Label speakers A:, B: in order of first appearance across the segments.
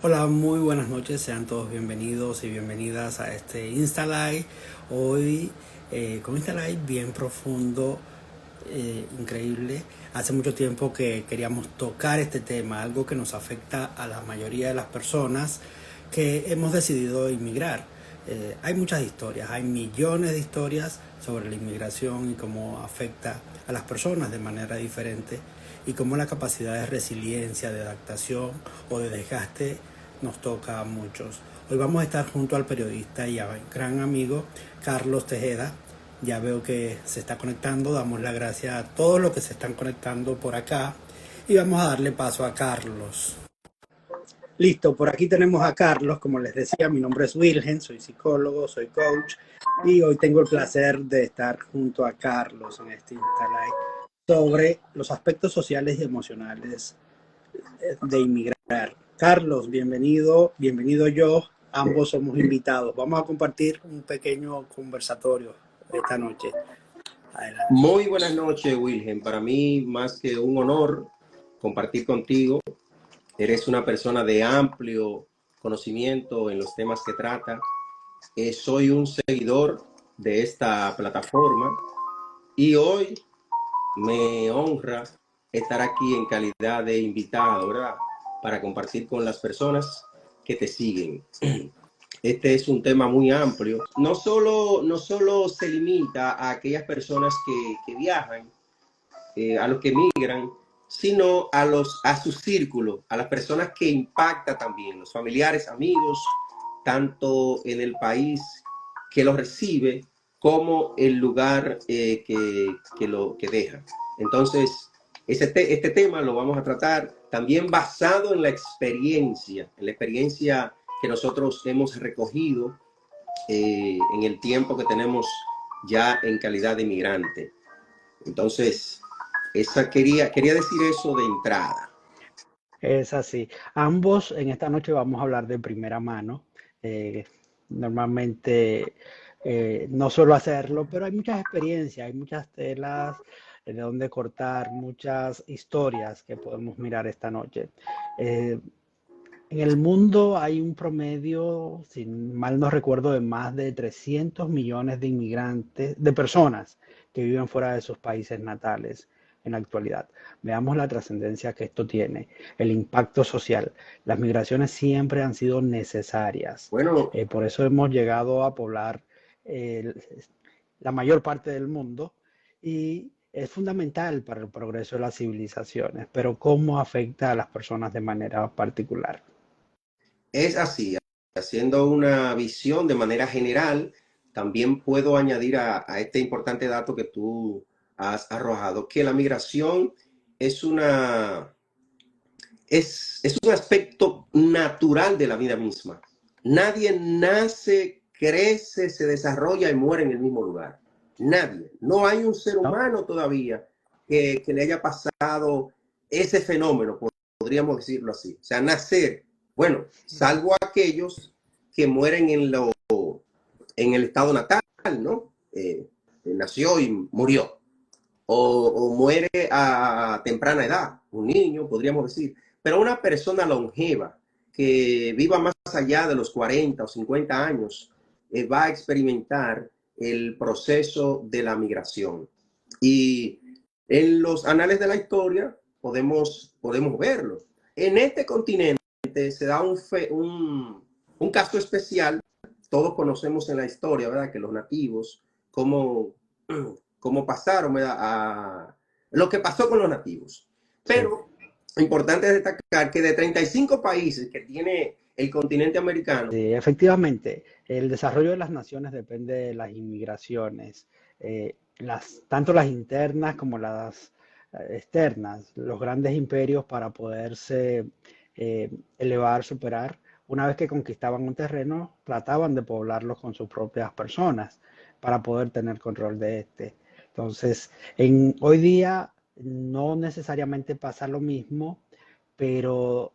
A: Hola, muy buenas noches, sean todos bienvenidos y bienvenidas a este Insta Live. Hoy con Insta Live bien profundo, increíble. Hace mucho tiempo que queríamos tocar este tema, algo que nos afecta a la mayoría de las personas que hemos decidido inmigrar. Hay muchas historias, hay millones de historias sobre la inmigración y cómo afecta a las personas de manera diferente y cómo la capacidad de resiliencia, de adaptación o de desgaste nos toca a muchos. Hoy vamos a estar junto al periodista y gran amigo Carlos Tejeda. Ya veo que se está conectando, damos las gracias a todos los que se están conectando por acá y vamos a darle paso a Carlos. Listo, por aquí tenemos a Carlos, como les decía, mi nombre es Wilhelm, soy psicólogo, soy coach y hoy tengo el placer de estar junto a Carlos en este Insta Live sobre los aspectos sociales y emocionales de inmigrar. Carlos, bienvenido, bienvenido yo, ambos somos invitados. Vamos a compartir un pequeño conversatorio esta noche. Adelante.
B: Muy buenas noches, Wilhelm. Para mí, más que un honor compartir contigo. Eres una persona de amplio conocimiento en los temas que trata. Soy un seguidor de esta plataforma y hoy me honra estar aquí en calidad de invitado, ¿verdad? Para compartir con las personas que te siguen. Este es un tema muy amplio. No solo se limita a aquellas personas que viajan, a los que migran, sino a su círculo, a las personas que impacta también, los familiares, amigos, tanto en el país que lo recibe como el lugar que deja. Entonces, este tema lo vamos a tratar también basado en la experiencia que nosotros hemos recogido en el tiempo que tenemos ya en calidad de inmigrante. Entonces, quería decir eso de entrada.
A: Es así. Ambos en esta noche vamos a hablar de primera mano. Eh, Normalmente no suelo hacerlo, pero hay muchas experiencias, hay muchas telas de donde cortar, muchas historias que podemos mirar esta noche. Eh, En el mundo hay un promedio, si mal no recuerdo, de más de 300 millones de inmigrantes, de personas que viven fuera de sus países natales en la actualidad. Veamos la trascendencia que esto tiene, el impacto social. Las migraciones siempre han sido necesarias.
B: Bueno,
A: Por eso hemos llegado a poblar eh, la mayor parte del mundo y es fundamental para el progreso de las civilizaciones, pero ¿cómo afecta a las personas de manera particular?
B: es así. Haciendo una visión de manera general, también puedo añadir a este importante dato que tú has arrojado, que la migración es es un aspecto natural de la vida misma. Nadie nace, crece, se desarrolla y muere en el mismo lugar. Nadie. No hay un ser
A: ¿No?
B: humano todavía que le haya pasado ese fenómeno, podríamos decirlo así. O sea, nacer, bueno, salvo aquellos que mueren en el estado natal, ¿no? Nació y murió. O muere a temprana edad, un niño, podríamos decir. Pero una persona longeva que viva más allá de los 40 o 50 años va a experimentar el proceso de la migración. Y en los anales de la historia podemos verlo. En este continente se da un caso especial. Todos conocemos en la historia, ¿verdad? Que los nativos, cómo, cómo pasaron, ¿verdad? Lo que pasó con los nativos.
A: Sí.
B: Pero importante destacar que de 35 países que tiene el continente americano.
A: Sí, efectivamente, el desarrollo de las naciones depende de las inmigraciones, tanto las internas como las externas, los grandes imperios para poderse elevar, superar, una vez que conquistaban un terreno, trataban de poblarlo con sus propias personas para poder tener control de este. Entonces, hoy día no necesariamente pasa lo mismo, pero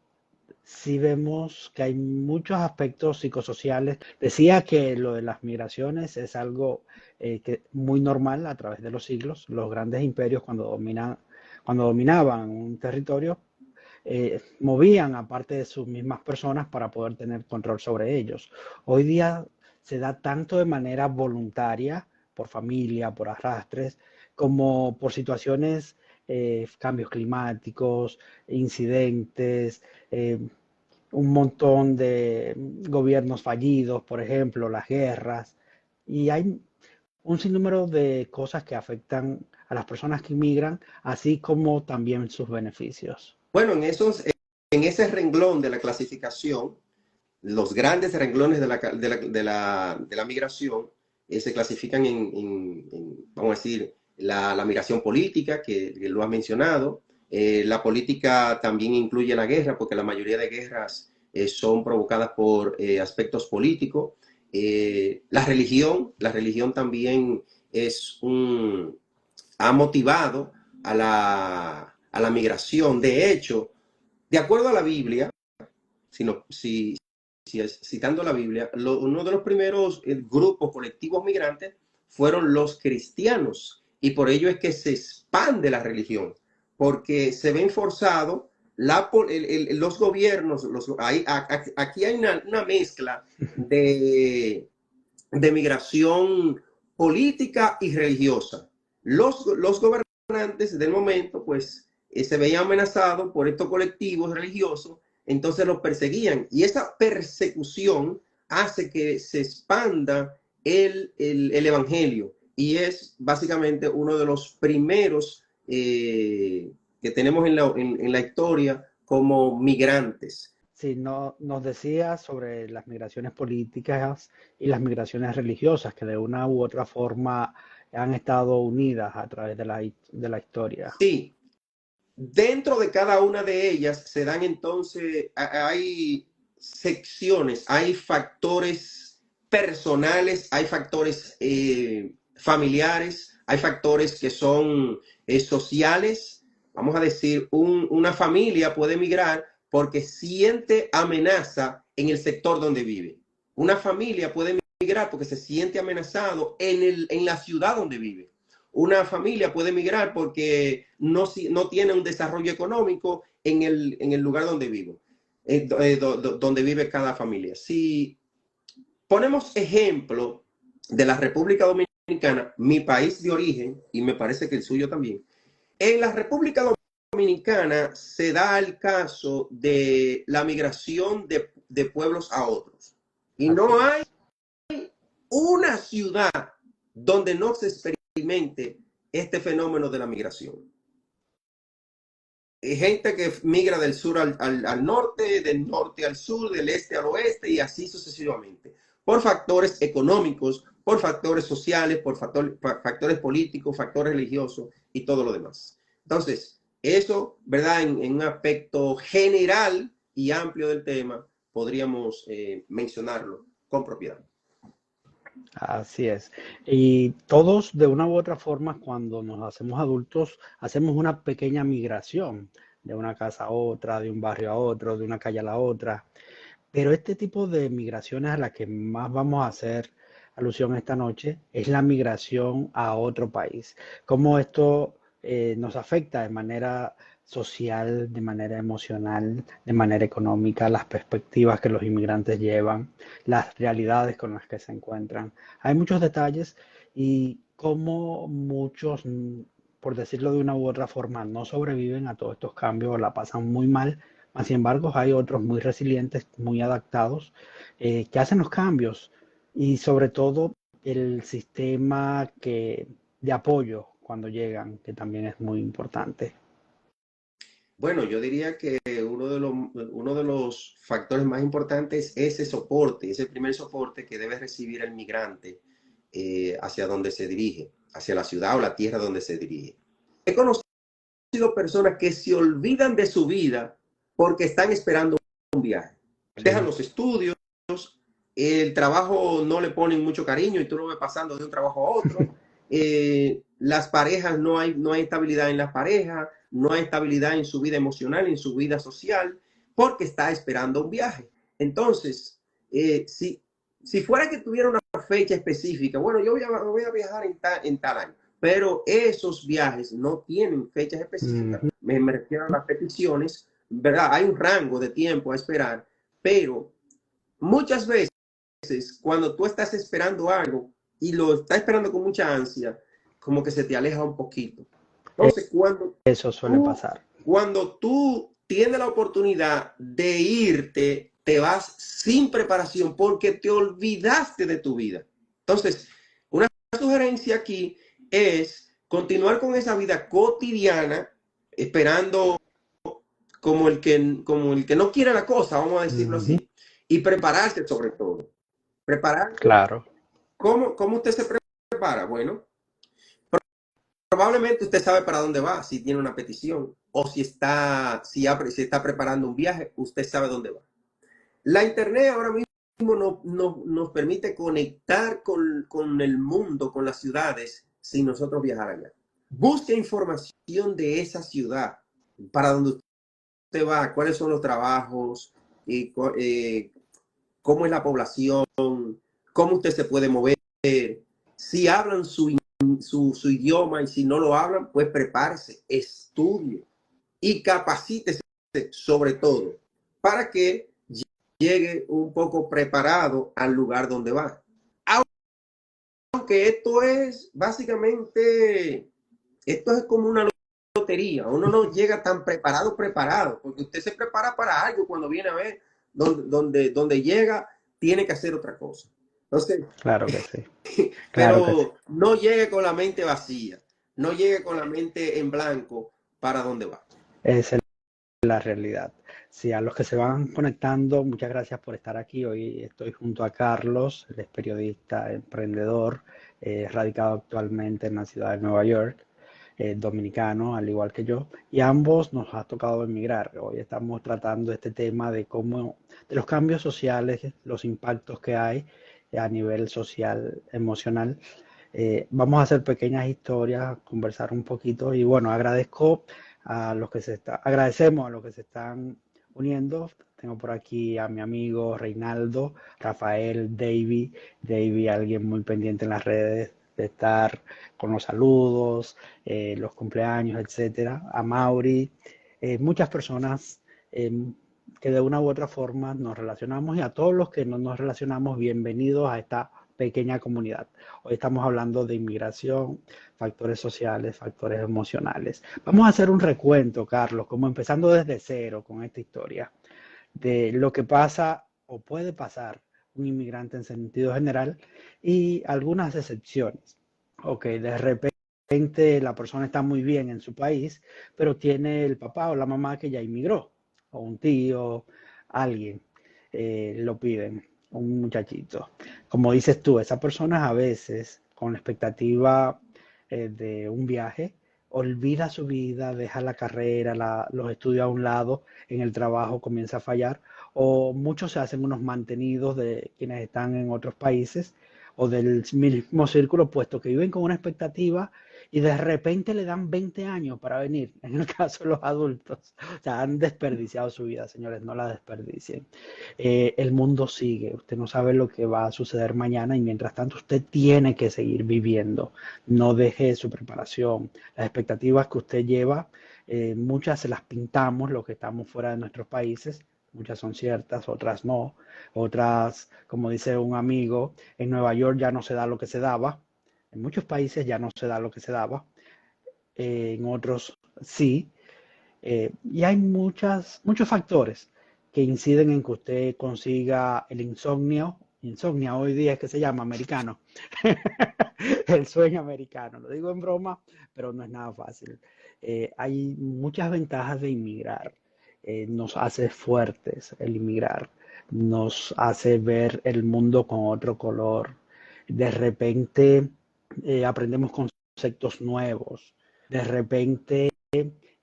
A: sí vemos que hay muchos aspectos psicosociales. Decía que lo de las migraciones es algo muy normal a través de los siglos. Los grandes imperios cuando dominaban un territorio movían a parte de sus mismas personas para poder tener control sobre ellos. Hoy día se da tanto de manera voluntaria, por familia, por arrastres, como por situaciones, cambios climáticos, incidentes, un montón de gobiernos fallidos, por ejemplo, las guerras, y hay un sinnúmero de cosas que afectan a las personas que inmigran, así como también sus beneficios.
B: Bueno, en ese renglón de la clasificación, los grandes renglones de la migración se clasifican vamos a decir, la migración política, que lo has mencionado. La política también incluye la guerra, porque la mayoría de guerras son provocadas por aspectos políticos. La religión también ha motivado a la migración. De hecho, de acuerdo a la Biblia, citando la Biblia, uno de los primeros grupos colectivos migrantes fueron los cristianos, y por ello es que se expande la religión, porque se ven forzados los gobiernos, aquí hay una mezcla de migración política y religiosa. Los gobernantes del momento, pues, se veían amenazados por estos colectivos religiosos, entonces los perseguían, y esa persecución hace que se expanda el evangelio, y es básicamente uno de los primeros que tenemos en la historia como migrantes.
A: Sí, no, nos decía sobre las migraciones políticas y las migraciones religiosas, que de una u otra forma han estado unidas a través de la historia.
B: Sí, dentro de cada una de ellas se dan entonces, hay secciones, hay factores personales, hay factores familiares, hay factores que son sociales. Vamos a decir, una familia puede migrar porque siente amenaza en el sector donde vive. Una familia puede migrar porque se siente amenazado en la ciudad donde vive. Una familia puede migrar porque no tiene un desarrollo económico en el lugar donde vive, donde vive cada familia. Si ponemos ejemplo de la República Dominicana, mi país de origen, y me parece que el suyo también, en la República Dominicana se da el caso de la migración de pueblos a otros. Y no hay una ciudad donde no se experimente este fenómeno de la migración. Hay gente que migra del sur al norte, del norte al sur, del este al oeste, y así sucesivamente, por factores económicos, por factores sociales, por factores políticos, factores religiosos y todo lo demás. Entonces, eso, ¿verdad? En un aspecto general y amplio del tema, podríamos mencionarlo con propiedad.
A: Así es. Y todos, de una u otra forma, cuando nos hacemos adultos, hacemos una pequeña migración de una casa a otra, de un barrio a otro, de una calle a la otra. Pero este tipo de migraciones a las que más vamos a hacer alusión esta noche es la migración a otro país. Cómo esto nos afecta de manera social, de manera emocional, de manera económica, las perspectivas que los inmigrantes llevan, las realidades con las que se encuentran. Hay muchos detalles y cómo muchos, por decirlo de una u otra forma, no sobreviven a todos estos cambios, la pasan muy mal. Sin embargo, hay otros muy resilientes, muy adaptados, que hacen los cambios, y sobre todo el sistema de apoyo cuando llegan, que también es muy importante.
B: Bueno, yo diría que uno de los factores más importantes es ese soporte, ese primer soporte que debe recibir el migrante hacia donde se dirige, hacia la ciudad o la tierra donde se dirige. He conocido personas que se olvidan de su vida porque están esperando un viaje. Dejan los estudios, el trabajo no le ponen mucho cariño y tú lo ves pasando de un trabajo a otro. Las parejas, no hay estabilidad en las parejas, no hay estabilidad en su vida emocional, en su vida social, porque está esperando un viaje. Entonces, si fuera que tuviera una fecha específica, bueno, yo voy a viajar en tal año, pero esos viajes no tienen fechas específicas. Me refiero a las peticiones, ¿verdad? Hay un rango de tiempo a esperar, pero muchas veces cuando tú estás esperando algo y lo estás esperando con mucha ansia, como que se te aleja un poquito. Entonces,
A: Eso suele pasar.
B: cuando tú tienes la oportunidad de irte, te vas sin preparación porque te olvidaste de tu vida. Entonces, una sugerencia aquí es continuar con esa vida cotidiana, esperando como el que no quiere la cosa, vamos a decirlo así, y prepararse sobre todo. Prepararse.
A: Claro.
B: ¿Cómo usted se prepara? Bueno, probablemente usted sabe para dónde va, si tiene una petición o si está preparando un viaje, usted sabe dónde va. La internet ahora mismo nos permite conectar con el mundo, con las ciudades, sin nosotros viajar allá. Busque información de esa ciudad, para donde usted va, cuáles son los trabajos, cómo es la población, cómo usted se puede mover, si hablan su idioma, y si no lo hablan, pues prepárese, estudie y capacítese sobre todo para que llegue un poco preparado al lugar donde va. Aunque esto es básicamente, esto es como una lotería, uno no llega tan preparado, porque usted se prepara para algo cuando viene a ver donde llega, tiene que hacer otra cosa. Entonces,
A: Claro que sí. Claro que sí.
B: pero no llegue con la mente vacía, no llegue con la mente en blanco para dónde va.
A: Esa es la realidad. Sí, a los que se van conectando, muchas gracias por estar aquí. Hoy estoy junto a Carlos, él es periodista, emprendedor, radicado actualmente en la ciudad de Nueva York, dominicano, al igual que yo, y a ambos nos ha tocado emigrar. Hoy estamos tratando este tema de de los cambios sociales, los impactos que hay a nivel social, emocional. Vamos a hacer pequeñas historias, conversar un poquito y bueno, agradecemos a los que se están uniendo. Tengo por aquí a mi amigo Reinaldo, Rafael, Davy, alguien muy pendiente en las redes de estar con los saludos, los cumpleaños, etcétera. A Mauri, muchas personas que de una u otra forma nos relacionamos, y a todos los que no nos relacionamos, bienvenidos a esta pequeña comunidad. Hoy estamos hablando de inmigración, factores sociales, factores emocionales. Vamos a hacer un recuento, Carlos, como empezando desde cero con esta historia, de lo que pasa o puede pasar un inmigrante en sentido general y algunas excepciones. Ok, de repente la persona está muy bien en su país, pero tiene el papá o la mamá que ya inmigró, o un tío, alguien, lo piden, un muchachito. Como dices tú, esas personas a veces, con la expectativa de un viaje, olvida su vida, deja la carrera, los estudios a un lado, en el trabajo comienza a fallar, o muchos se hacen unos mantenidos de quienes están en otros países o del mismo círculo, puesto que viven con una expectativa y de repente le dan 20 años para venir, en el caso de los adultos. O sea, han desperdiciado su vida, señores, no la desperdicien. El mundo sigue, usted no sabe lo que va a suceder mañana y mientras tanto usted tiene que seguir viviendo. No deje su preparación, las expectativas que usted lleva, muchas se las pintamos los que estamos fuera de nuestros países. Muchas son ciertas, otras no. Otras, como dice un amigo, en Nueva York ya no se da lo que se daba. En muchos países ya no se da lo que se daba. En otros sí. Y hay muchos factores que inciden en que usted consiga el insomnio hoy día es que se llama americano, el sueño americano. Lo digo en broma, pero no es nada fácil. Hay muchas ventajas de inmigrar. Nos hace fuertes el inmigrar, nos hace ver el mundo con otro color. De repente aprendemos conceptos nuevos. De repente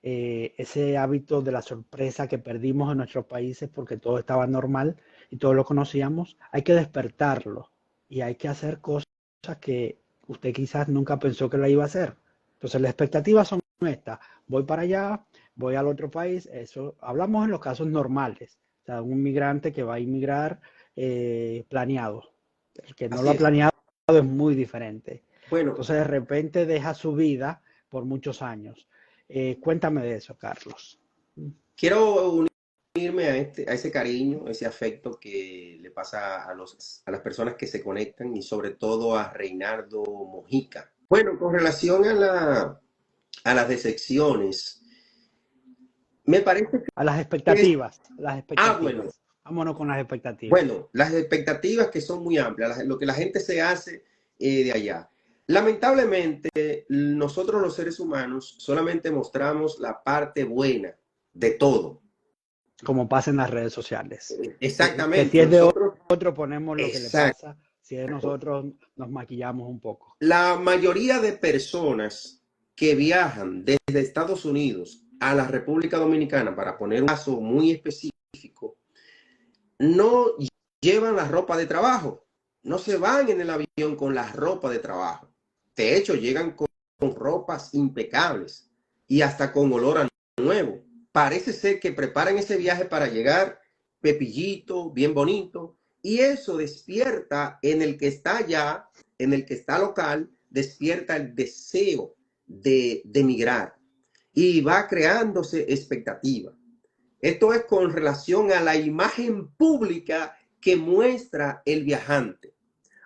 A: ese hábito de la sorpresa que perdimos en nuestros países porque todo estaba normal y todos lo conocíamos, hay que despertarlo y hay que hacer cosas que usted quizás nunca pensó que la iba a hacer. Entonces las expectativas son estas: voy para allá, voy al otro país. Eso hablamos en los casos normales, o sea, un inmigrante que va a inmigrar planeado. El que no lo
B: Así
A: ha
B: es.
A: planeado es muy diferente.
B: Bueno,
A: Entonces de repente deja su vida por muchos años. Cuéntame de eso, Carlos.
B: quiero unirme a ese cariño, a ese afecto que le pasa a las personas que se conectan y sobre todo a Reinaldo Mojica. Bueno, con relación a las decepciones, me parece
A: A las
B: que es,
A: expectativas, las
B: bueno,
A: expectativas. Vámonos con las expectativas.
B: bueno, las expectativas que son muy amplias, lo que la gente se hace de allá. Lamentablemente, nosotros los seres humanos solamente mostramos la parte buena de todo.
A: Como pasa en las redes sociales. Que si
B: Exactamente,
A: es de
B: nosotros,
A: otro, ponemos lo que le
B: exacto.
A: pasa. Si es de nosotros, nos maquillamos un poco.
B: La mayoría de personas que viajan desde Estados Unidos a la República Dominicana, para poner un caso muy específico, no llevan la ropa de trabajo, no se van en el avión con la ropa de trabajo. De hecho, llegan con ropas impecables y hasta con olor a nuevo. Parece ser que preparan ese viaje para llegar pepillito, bien bonito, y eso despierta en el que está allá, en el que está local, despierta el deseo de migrar y va creándose expectativa. Esto es con relación a la imagen pública que muestra el viajante.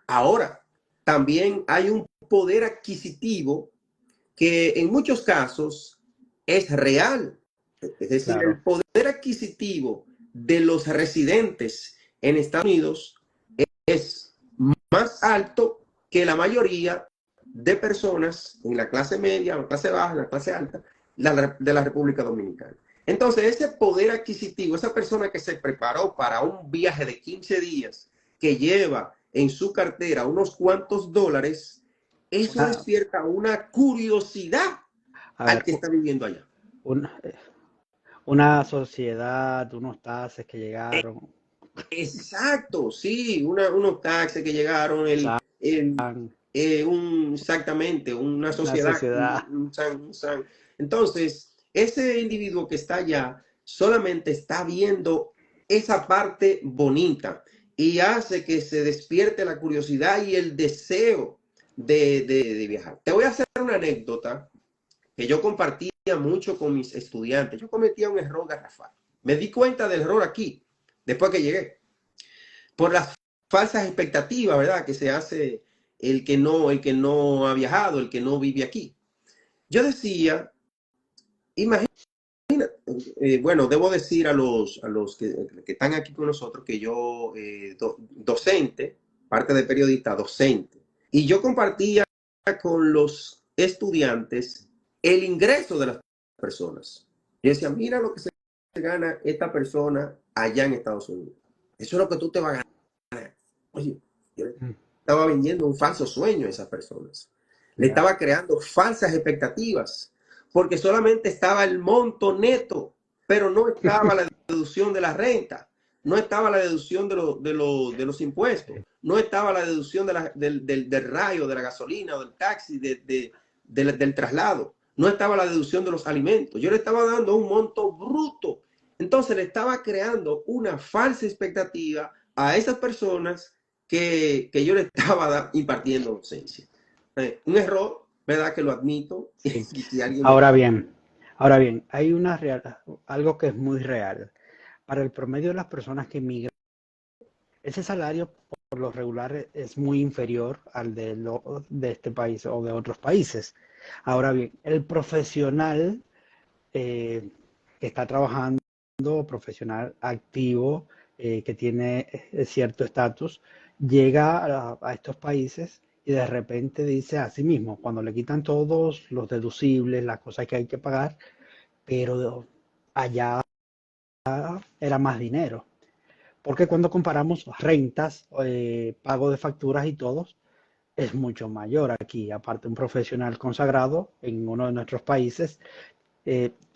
B: Ahora, también hay un poder adquisitivo que en muchos casos es real. Es decir,
A: Claro.
B: el poder adquisitivo de los residentes en Estados Unidos es más alto que la mayoría de personas en la clase media, en la clase baja, en la clase alta de la República Dominicana. Entonces, ese poder adquisitivo, esa persona que se preparó para un viaje de 15 días, que lleva en su cartera unos cuantos dólares, eso
A: Una,
B: despierta una curiosidad
A: a
B: al
A: ver,
B: que está viviendo allá.
A: un- una sociedad, unos taxes que llegaron,
B: Exacto, sí, unos taxis que llegaron,
A: san,
B: exactamente, una
A: una
B: sociedad.
A: sociedad.
B: Entonces, ese individuo que está allá solamente está viendo esa parte bonita y hace que se despierte la curiosidad y el deseo de viajar. Te voy a hacer una anécdota que yo compartía mucho con mis estudiantes. Yo cometía un error garrafal. Me di cuenta del error aquí, después que llegué por las falsas expectativas, ¿verdad? Que se hace el que no ha viajado, el que no vive aquí. Yo decía, imagina, bueno, debo decir a los que están aquí con nosotros que yo, docente, parte de periodista, docente, y yo compartía con los estudiantes el ingreso de las personas. Yo decía, mira lo que se gana esta persona allá en Estados Unidos. Eso es lo que tú te vas a ganar. Oye, yo le estaba vendiendo un falso sueño a esas personas. Le
A: Yeah.
B: estaba creando falsas expectativas, porque solamente estaba el monto neto, pero no estaba la deducción de la renta, no estaba la deducción de los impuestos, no estaba la deducción del rayo, de la gasolina o del taxi, del traslado, no estaba la deducción de los alimentos. Yo le estaba dando un monto bruto. Entonces le estaba creando una falsa expectativa a esas personas que yo le estaba impartiendo docencia. Un error, ¿verdad? Que lo admito.
A: Sí.
B: Si alguien me...
A: Ahora bien, ahora bien, hay algo que es muy real. Para el promedio de las personas que migran, ese salario por lo regular es muy inferior al de este país o de otros países. Ahora bien, el profesional que está trabajando, profesional activo, que tiene cierto estatus, llega a estos países y de repente dice a sí mismo, cuando le quitan todos los deducibles, las cosas que hay que pagar, pero allá era más dinero. Porque cuando comparamos rentas, pago de facturas y todos, es mucho mayor aquí. Aparte, un profesional consagrado en uno de nuestros países,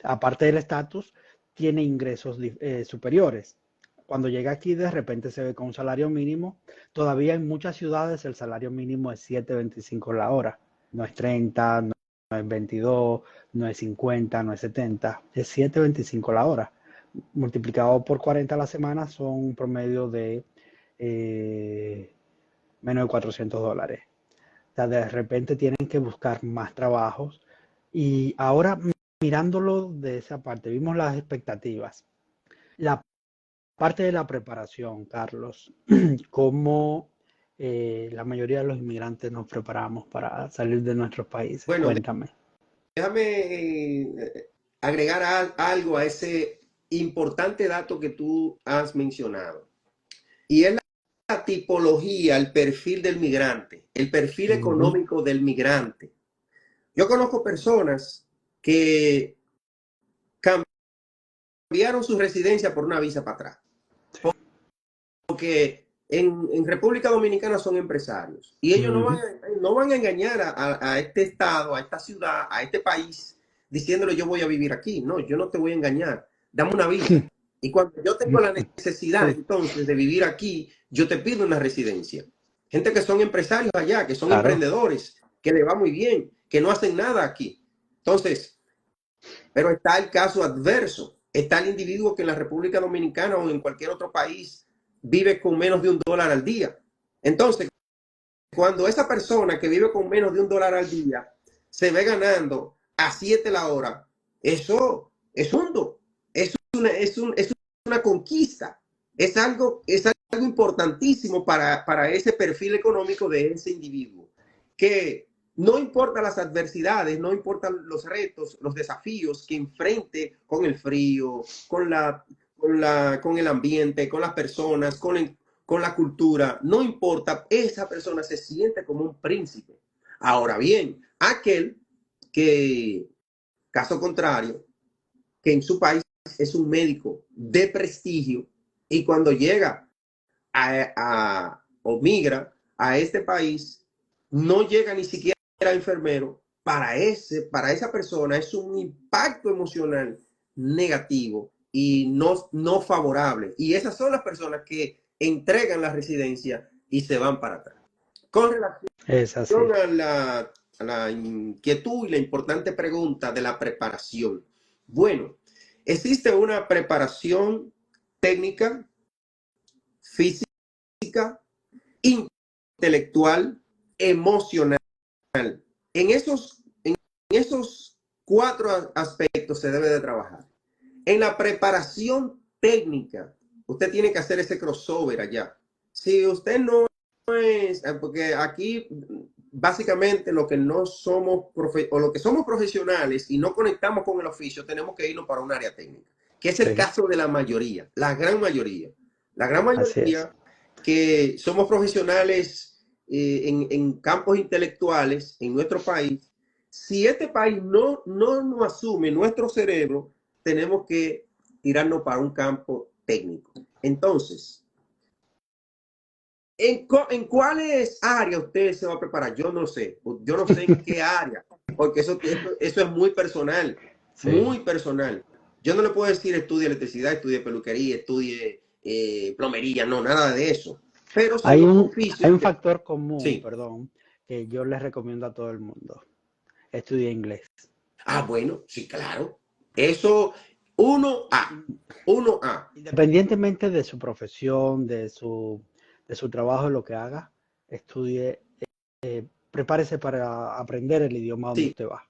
A: aparte del estatus, tiene ingresos superiores. Cuando llega aquí, de repente se ve con un salario mínimo. Todavía en muchas ciudades el salario mínimo es 7.25 la hora. No es 30, no es 22, no es 50, no es 70. Es 7.25 la hora. Multiplicado por 40 a la semana son un promedio de menos de $400. O sea, de repente tienen que buscar más trabajos. Y ahora mirándolo de esa parte, vimos las expectativas, la parte de la preparación, Carlos, cómo la mayoría de los inmigrantes nos preparamos para salir de nuestros países.
B: Bueno,
A: Cuéntame.
B: déjame agregar algo a ese importante dato que tú has mencionado. Y es la tipología, el perfil del migrante, el perfil económico del migrante. Yo conozco personas que cambiaron su residencia por una visa para atrás. Porque en República Dominicana son empresarios y ellos no van a engañar a este estado, a esta ciudad, a este país, diciéndole yo voy a vivir aquí. No, yo no te voy a engañar. Dame una visa. Y cuando yo tengo la necesidad entonces de vivir aquí, yo te pido una residencia. Gente que son empresarios allá, que son emprendedores, que le va muy bien, que no hacen nada aquí. Entonces, pero está el caso adverso. Está el individuo que en la República Dominicana o en cualquier otro país vive con menos de $1 al día. Entonces, cuando esa persona que vive con menos de $1 al día se ve ganando a 7 la hora, eso es hundo. Es una conquista. Es algo importantísimo para ese perfil económico de ese individuo. Que no importa las adversidades, no importan los retos, los desafíos que enfrente con el frío, con el ambiente, con las personas, con la cultura, no importa, esa persona se siente como un príncipe. Ahora bien, aquel que, caso contrario, que en su país es un médico de prestigio y cuando llega o migra a este país, no llega ni siquiera enfermero, para esa persona es un impacto emocional negativo y no favorable. Y esas son las personas que entregan la residencia y se van para atrás. Con relación a la inquietud y la importante pregunta de la preparación. Bueno, existe una preparación técnica, física, intelectual, emocional. En esos 4 aspectos se debe de trabajar. En la preparación técnica, usted tiene que hacer ese crossover allá. Si usted no es, porque aquí básicamente lo que no somos, o lo que somos profesionales y no conectamos con el oficio, tenemos que irnos para un área técnica, que es el caso de la mayoría, la gran mayoría. La gran mayoría que somos profesionales en campos intelectuales en nuestro país, si este país no nos asume nuestro cerebro, tenemos que tirarnos para un campo técnico. Entonces, ¿en cuáles áreas usted se va a preparar? Yo no sé en qué área, porque eso es muy personal, muy personal. Yo no le puedo decir estudie electricidad, estudie peluquería, estudie plomería, no, nada de eso. Pero
A: hay un factor común, perdón, que yo les recomiendo a todo el mundo. Estudia inglés.
B: Ah, bueno, sí, claro. Eso, 1A.
A: Independientemente de su profesión, de su trabajo, lo que haga, estudie, prepárese para aprender el idioma donde usted va.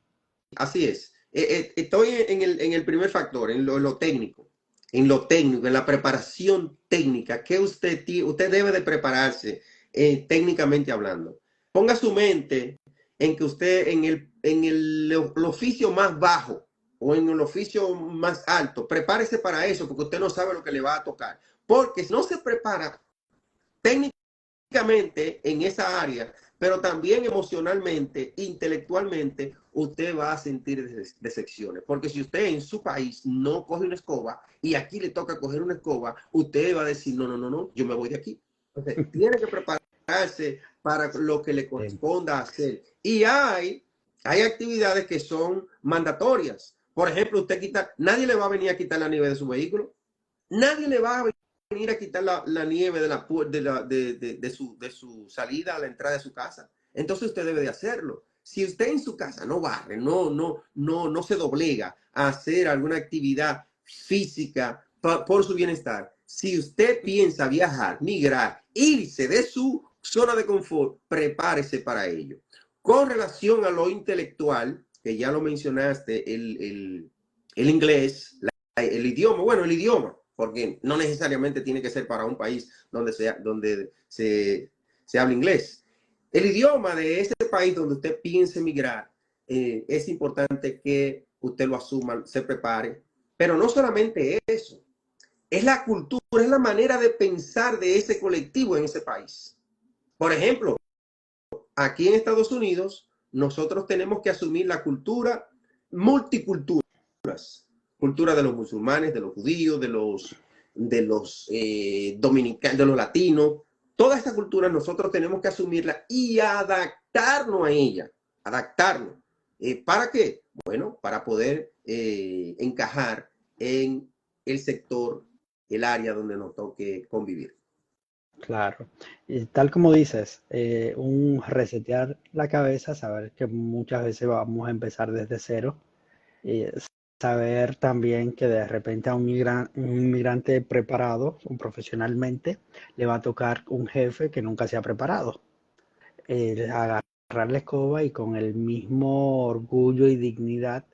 B: Así es. Estoy en el primer factor, en lo técnico. En lo técnico, en la preparación técnica, que usted debe de prepararse técnicamente hablando. Ponga su mente en que usted en el oficio más bajo o en el oficio más alto, prepárese para eso, porque usted no sabe lo que le va a tocar. Porque si no se prepara técnicamente en esa área, pero también emocionalmente, intelectualmente, usted va a sentir decepciones. Porque si usted en su país no coge una escoba y aquí le toca coger una escoba, usted va a decir, no, yo me voy de aquí. Entonces, tiene que prepararse para lo que le corresponda hacer. Y hay actividades que son mandatorias. Por ejemplo, nadie le va a venir a quitar la nieve de su vehículo. Nadie le va a venir a quitar la nieve de su salida a la entrada de su casa. Entonces usted debe de hacerlo. Si usted en su casa no barre, no se doblega a hacer alguna actividad física por su bienestar, si usted piensa viajar, migrar, irse de su zona de confort, prepárese para ello. Con relación a lo intelectual, que ya lo mencionaste, el inglés, el idioma, bueno, el idioma, porque no necesariamente tiene que ser para un país donde se habla inglés. El idioma de ese país donde usted piense emigrar, es importante que usted lo asuma, se prepare, pero no solamente eso, es la cultura, es la manera de pensar de ese colectivo en ese país. Por ejemplo, aquí en Estados Unidos, nosotros tenemos que asumir la cultura multiculturas, cultura de los musulmanes, de los judíos, de los dominicanos, de los latinos. Toda esta cultura nosotros tenemos que asumirla y adaptarnos a ella, adaptarnos. ¿Para qué? Bueno, para poder encajar en el sector, el área donde nos toque convivir.
A: Claro, y tal como dices, un resetear la cabeza, saber que muchas veces vamos a empezar desde cero, y saber también que de repente a un inmigrante preparado profesionalmente le va a tocar un jefe que nunca se ha preparado. Agarrar la escoba y con el mismo orgullo y dignidad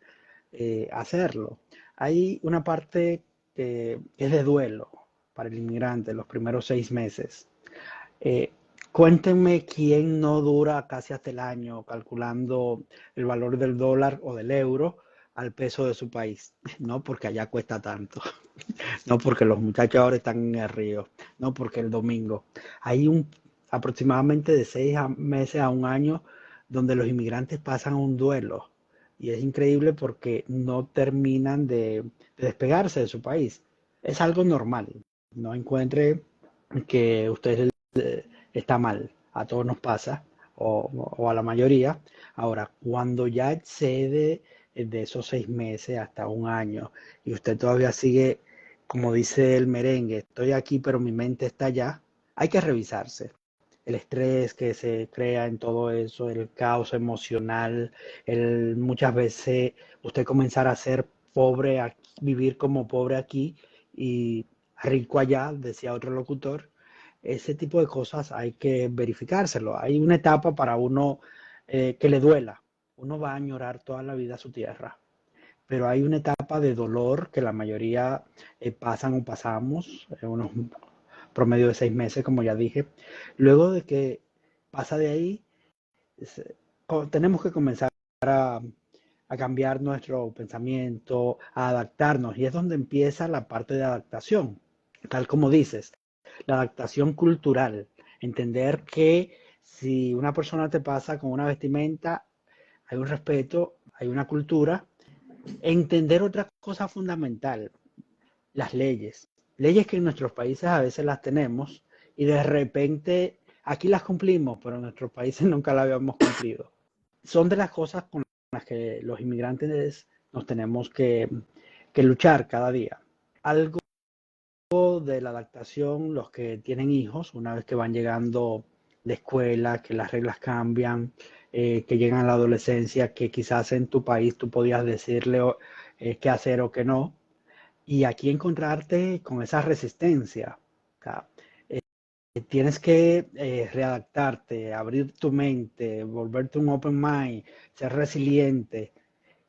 A: hacerlo. Hay una parte que es de duelo para el inmigrante los primeros 6 meses. Eh, Cuéntenme quién no dura casi hasta el año calculando el valor del dólar o del euro al peso de su país. No porque allá cuesta tanto, no porque los muchachos ahora están en el río, no porque el domingo. Hay aproximadamente de 6 meses a un año donde los inmigrantes pasan un duelo. Y es increíble porque no terminan de despegarse de su país. Es algo normal. No encuentre que usted está mal. A todos nos pasa, o a la mayoría. Ahora, cuando ya excede de esos 6 meses hasta un año y usted todavía sigue, como dice el merengue, estoy aquí pero mi mente está allá, hay que revisarse. El estrés que se crea en todo eso, el caos emocional, muchas veces usted comenzar a ser pobre, vivir como pobre aquí y rico allá, decía otro locutor. Ese tipo de cosas hay que verificárselo. Hay una etapa para uno que le duela. Uno va a añorar toda la vida su tierra, pero hay una etapa de dolor que la mayoría pasan o pasamos, unos promedio de 6 meses, como ya dije. Luego de que pasa de ahí, tenemos que comenzar a cambiar nuestro pensamiento, a adaptarnos, y es donde empieza la parte de adaptación, tal como dices, la adaptación cultural, entender que si una persona te pasa con una vestimenta, hay un respeto, hay una cultura, entender otra cosa fundamental, las leyes. Leyes que en nuestros países a veces las tenemos y de repente aquí las cumplimos, pero en nuestros países nunca las habíamos cumplido. Son de las cosas con las que los inmigrantes nos tenemos que luchar cada día. Algo de la adaptación, los que tienen hijos, una vez que van llegando de escuela, que las reglas cambian, que llegan a la adolescencia, que quizás en tu país tú podías decirle qué hacer o qué no, y aquí encontrarte con esa resistencia. O sea, tienes que readaptarte, abrir tu mente, volverte un open mind, ser resiliente.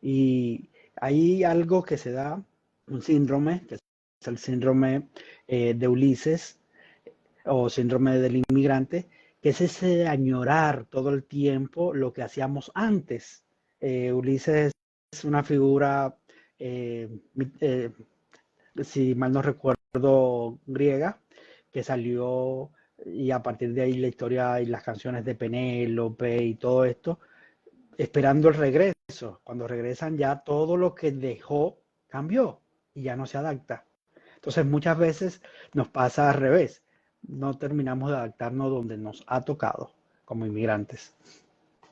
A: Y hay algo que se da, un síndrome, que es el síndrome de Ulises o síndrome del inmigrante, que es ese añorar todo el tiempo lo que hacíamos antes. Ulises es una figura, eh, eh, si mal no recuerdo, griega, que salió y a partir de ahí la historia y las canciones de Penélope y todo esto, esperando el regreso. Cuando regresan ya todo lo que dejó cambió y ya no se adapta. Entonces muchas veces nos pasa al revés. No terminamos de adaptarnos donde nos ha tocado como inmigrantes.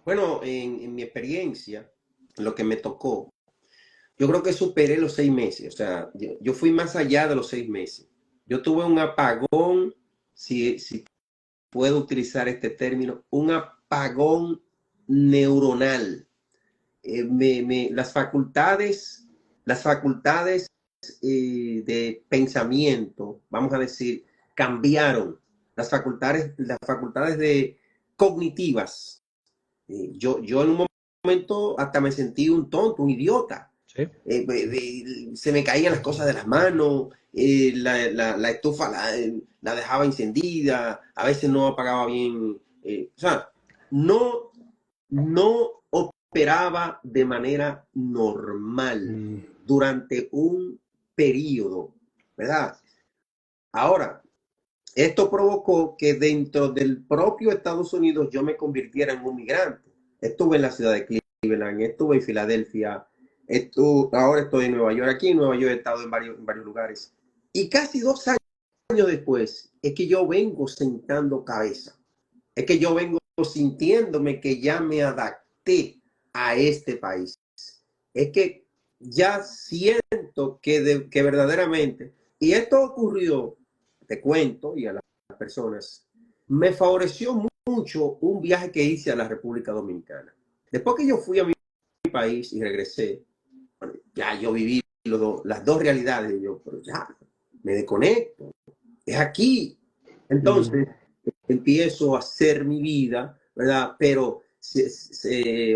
B: Bueno, en mi experiencia, lo que me tocó, yo creo que superé los 6 meses, o sea, yo fui más allá de los 6 meses. Yo tuve un apagón, si puedo utilizar este término, un apagón neuronal. Las facultades de pensamiento, vamos a decir, cambiaron. Las facultades de cognitivas. Yo en un momento hasta me sentí un tonto, un idiota.
A: Sí.
B: Se me caían las cosas de las manos, la estufa la dejaba encendida, a veces no apagaba bien, o sea, no, no operaba de manera normal
A: Mm,
B: durante un periodo, ¿verdad? Ahora, esto provocó que dentro del propio Estados Unidos yo me convirtiera en un migrante. Estuve en la ciudad de Cleveland, estuve en Filadelfia, ahora estoy en Nueva York. Aquí en Nueva York he estado en varios lugares. Y casi 2 años después es que yo vengo sentando cabeza. Es que yo vengo sintiéndome que ya me adapté a este país. Es que ya siento que verdaderamente, y esto ocurrió, te cuento, y a las personas, me favoreció mucho un viaje que hice a la República Dominicana. Después que yo fui a mi país y regresé, bueno, ya yo viví las dos realidades, y yo, pero ya, me desconecto, es aquí.
A: mm,
B: Entonces, empiezo a hacer mi vida, ¿verdad? Pero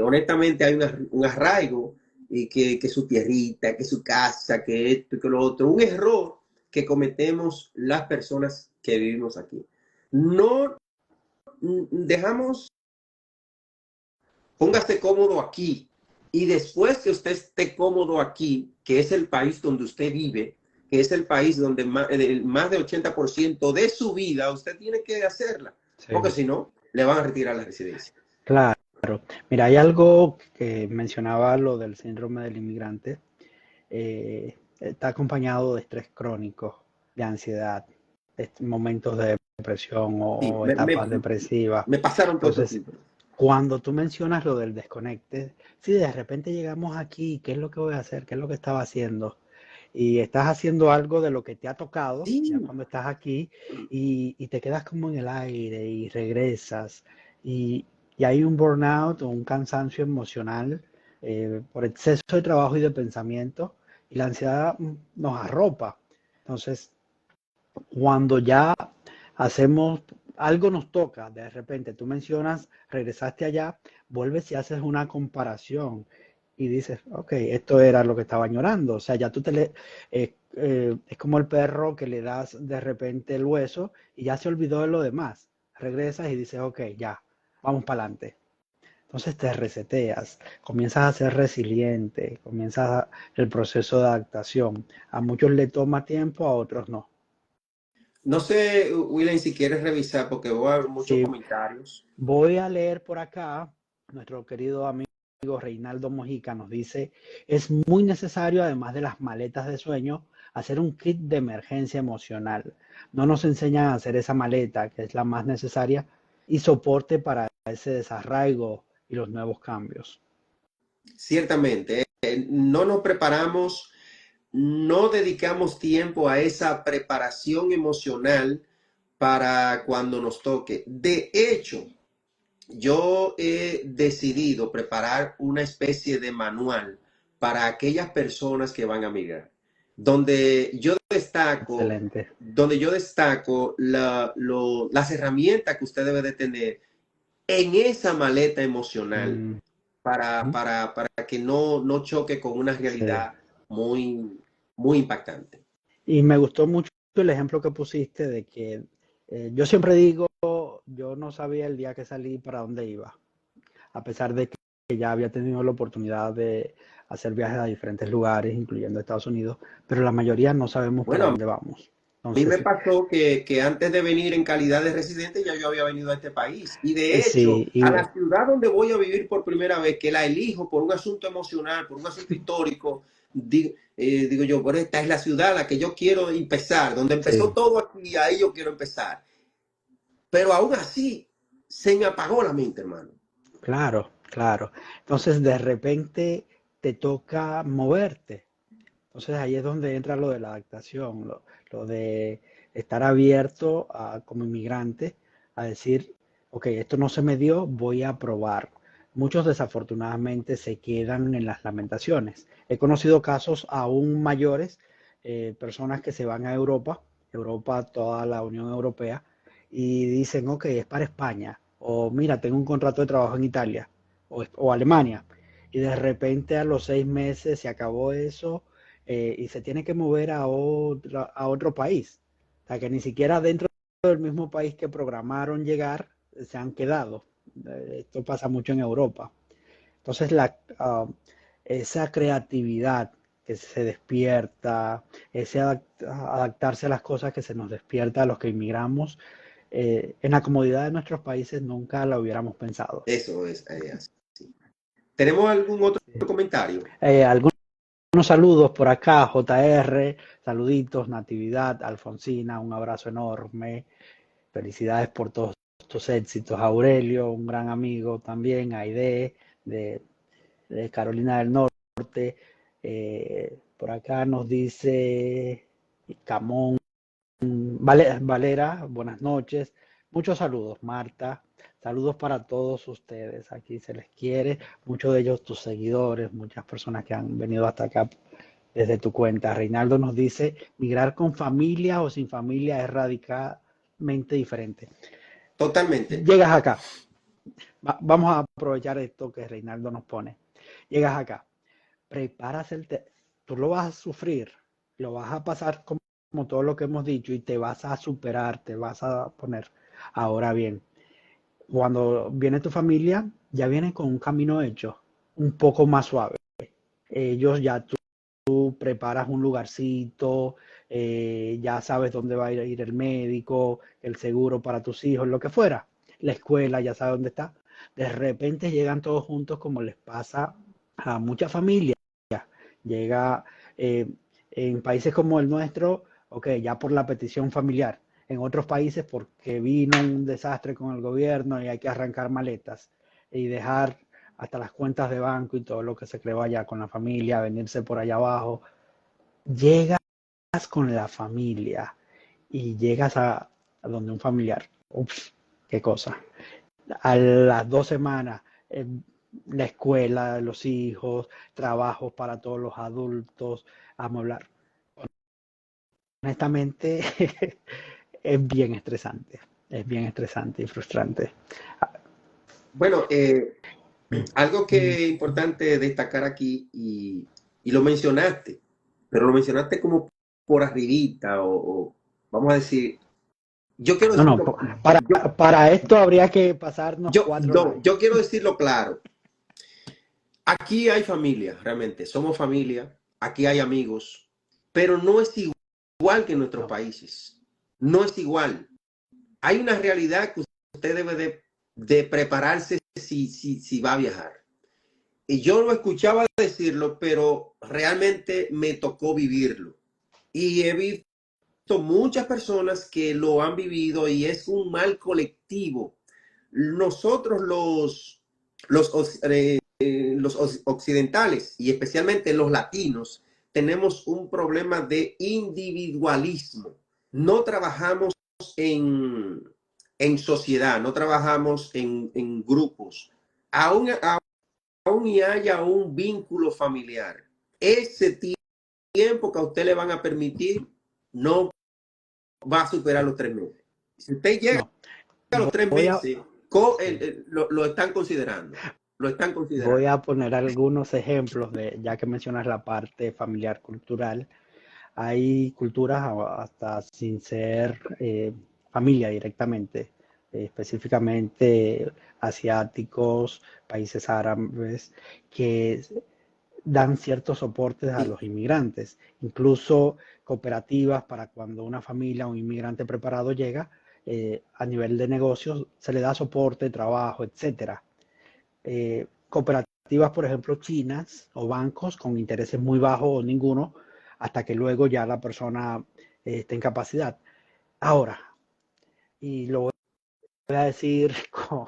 B: honestamente hay un arraigo, y que su tierrita, que su casa, que esto y que lo otro. Un error que cometemos las personas que vivimos aquí. No dejamos, póngase cómodo aquí, y después que usted esté cómodo aquí, que es el país donde usted vive, que es el país donde más del 80% de su vida usted tiene que hacerla, porque
A: sí.
B: si no, le van a retirar la residencia.
A: Claro. Mira, hay algo que mencionaba lo del síndrome del inmigrante. Está acompañado de estrés crónico, de ansiedad, de momentos de depresión
B: Sí,
A: o etapas depresivas.
B: me pasaron todos estos
A: Entonces,
B: síntomas.
A: cuando tú mencionas lo del desconecte, si de repente llegamos aquí, ¿qué es lo que voy a hacer? ¿Qué es lo que estaba haciendo? Y estás haciendo algo de lo que te ha tocado, ya
B: Sí,
A: cuando estás aquí, y te quedas como en el aire y regresas, y, y hay un burnout o un cansancio emocional por exceso de trabajo y de pensamiento, y la ansiedad nos arropa. Entonces, cuando ya hacemos, algo nos toca, de repente tú mencionas, regresaste allá, vuelves y haces una comparación y dices, ok, esto era lo que estaba añorando, o sea, ya tú es como el perro que le das de repente el hueso y ya se olvidó de lo demás, regresas y dices, ok, ya, vamos para adelante. Entonces te reseteas, comienzas a ser resiliente, el proceso de adaptación. A muchos le toma tiempo, a otros no.
B: no sé, William, si quieres revisar, porque voy a ver muchos
A: Sí,
B: comentarios.
A: voy a leer por acá, nuestro querido amigo Reinaldo Mojica nos dice, es muy necesario, además de las maletas de sueño, hacer un kit de emergencia emocional. No nos enseñan a hacer esa maleta, que es la más necesaria, y soporte para ese desarraigo y los nuevos cambios.
B: Ciertamente, no nos preparamos, no dedicamos tiempo a esa preparación emocional para cuando nos toque. De hecho, yo he decidido preparar una especie de manual para aquellas personas que van a migrar,
A: Excelente.
B: donde yo destaco las herramientas que usted debe de tener en esa maleta emocional
A: Mm,
B: para que no choque con una
A: sí.
B: realidad muy, muy impactante.
A: Y me gustó mucho el ejemplo que pusiste de que yo siempre digo, yo no sabía el día que salí para dónde iba, a pesar de que ya había tenido la oportunidad de hacer viajes a diferentes lugares, incluyendo Estados Unidos, pero la mayoría no sabemos para
B: Bueno,
A: dónde vamos.
B: a mí me
A: Entonces,
B: pasó que antes de venir en calidad de residente ya yo había venido a este país. Y de hecho,
A: sí,
B: a la ciudad donde voy a vivir por primera vez, que la elijo por un asunto emocional, por un asunto histórico, digo yo, bueno, esta es la ciudad a la que yo quiero empezar, donde empezó
A: sí,
B: todo aquí, ahí yo quiero empezar. Pero aún así, se me apagó la mente, hermano.
A: claro, claro. Entonces, de repente te toca moverte. Entonces ahí es donde entra lo de la adaptación, lo de estar abierto como inmigrante a decir, ok, esto no se me dio, voy a probar. Muchos desafortunadamente se quedan en las lamentaciones. He conocido casos aún mayores, personas que se van a Europa, toda la Unión Europea, y dicen, ok, es para España, o mira, tengo un contrato de trabajo en Italia. o Alemania. Y de repente a los 6 meses se acabó eso y se tiene que mover a otro país. O sea, que ni siquiera dentro del mismo país que programaron llegar se han quedado. Esto pasa mucho en Europa. Entonces, esa creatividad que se despierta, ese adaptarse a las cosas que se nos despierta a los que inmigramos, en la comodidad de nuestros países nunca lo hubiéramos pensado.
B: Eso es así. ¿Tenemos algún otro comentario?
A: Algunos saludos por acá, JR, saluditos, Natividad, Alfonsina, un abrazo enorme, felicidades por todos tus éxitos, Aurelio, un gran amigo también, Aide, de Carolina del Norte, por acá nos dice Camón, Valera, buenas noches, muchos saludos, Marta, saludos para todos ustedes, aquí se les quiere, muchos de ellos tus seguidores, muchas personas que han venido hasta acá desde tu cuenta. Reinaldo nos dice, migrar con familia o sin familia es radicalmente diferente.
B: Totalmente.
A: Llegas acá, vamos a aprovechar esto que Reinaldo nos pone, llegas acá, preparas tú lo vas a sufrir, lo vas a pasar como todo lo que hemos dicho y te vas a superar, te vas a poner. Ahora bien, cuando viene tu familia, ya viene con un camino hecho, un poco más suave. Ellos ya tú preparas un lugarcito, ya sabes dónde va a ir el médico, el seguro para tus hijos, lo que fuera. La escuela ya sabe dónde está. De repente llegan todos juntos como les pasa a muchas familias. Llega en países como el nuestro, ok, ya por la petición familiar. En otros países porque vino un desastre con el gobierno y hay que arrancar maletas y dejar hasta las cuentas de banco y todo lo que se creó allá con la familia, venirse por allá abajo. Llegas con la familia y llegas a donde un familiar. Ups, qué cosa. A las 2 semanas, la escuela, los hijos, trabajos para todos los adultos, amueblar. Honestamente, es bien estresante y frustrante.
B: Bueno, algo que es importante destacar aquí, y lo mencionaste, pero lo mencionaste como por arribita, o vamos a decir, yo quiero
A: No,
B: decirlo,
A: para esto habría que pasarnos 4 lives.
B: yo quiero decirlo claro. Aquí hay familia, realmente, somos familia, aquí hay amigos, pero no es igual que en nuestros países. No es igual. Hay una realidad que usted debe de prepararse si va a viajar. Y yo lo escuchaba decirlo, pero realmente me tocó vivirlo. Y he visto muchas personas que lo han vivido y es un mal colectivo. Nosotros los occidentales y especialmente los latinos tenemos un problema de individualismo. No trabajamos en sociedad, no trabajamos en grupos. Aún y haya un vínculo familiar, ese tiempo que a usted le van a permitir no va a superar los 3 meses. Si usted llega a los 3 meses, lo están considerando. Lo están considerando.
A: Voy a poner algunos ejemplos ya que mencionas la parte familiar cultural. Hay culturas hasta sin ser familia directamente, específicamente asiáticos, países árabes, que dan ciertos soportes a los inmigrantes, incluso cooperativas para cuando una familia o un inmigrante preparado llega, a nivel de negocios se le da soporte, trabajo, etcétera. Cooperativas, por ejemplo, chinas o bancos con intereses muy bajos o ninguno, hasta que luego ya la persona esté en capacidad. Ahora, y lo voy a decir,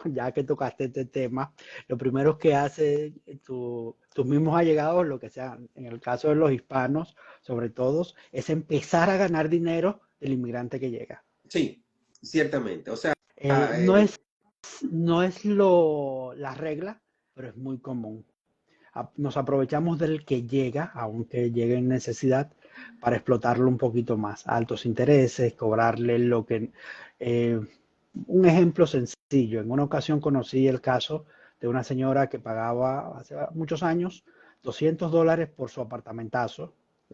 A: ya que tocaste este tema, lo primero que hace tus mismos allegados, lo que sea, en el caso de los hispanos, sobre todo, es empezar a ganar dinero del inmigrante que llega.
B: Sí, ciertamente. O sea,
A: no es la regla, pero es muy común. Nos aprovechamos del que llega, aunque llegue en necesidad, para explotarlo un poquito más. Altos intereses, cobrarle lo que... un ejemplo sencillo. En una ocasión conocí el caso de una señora que pagaba hace muchos años $200 por su apartamentazo,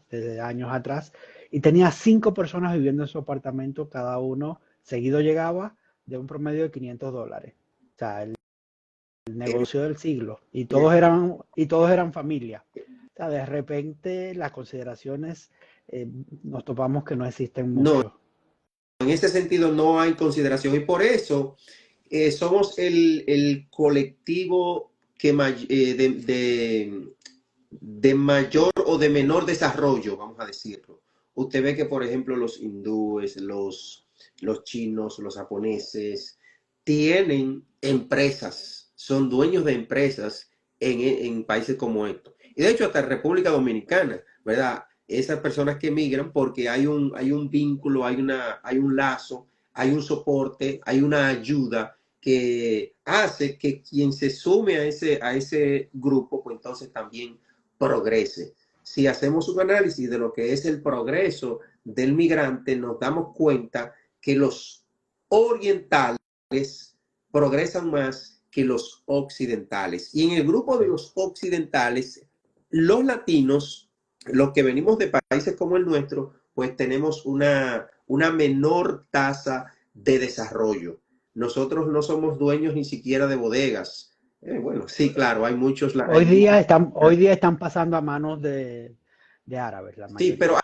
A: desde años atrás, y tenía 5 personas viviendo en su apartamento, cada uno seguido llegaba de un promedio de $500. O sea, el negocio del siglo, y todos eran familia. O sea, de repente las consideraciones nos topamos que no existen
B: No,
A: mucho.
B: en ese sentido no hay consideración y por eso somos el colectivo que de mayor o de menor desarrollo, vamos a decirlo. Usted ve que, por ejemplo, los hindúes, los chinos, los japoneses, tienen empresas, son dueños de empresas en países como estos. Y de hecho, hasta República Dominicana, ¿verdad? Esas personas que emigran porque hay un vínculo, hay un lazo, hay un soporte, hay una ayuda que hace que quien se sume a ese grupo, pues entonces también progrese. Si hacemos un análisis de lo que es el progreso del migrante, nos damos cuenta que los orientales progresan más que los occidentales. Y en el grupo de los occidentales, los latinos, los que venimos de países como el nuestro, pues tenemos una menor tasa de desarrollo. Nosotros no somos dueños ni siquiera de bodegas. Bueno, sí, claro, hay muchos.
A: Hoy día están pasando a manos de árabes, la
B: Sí, pero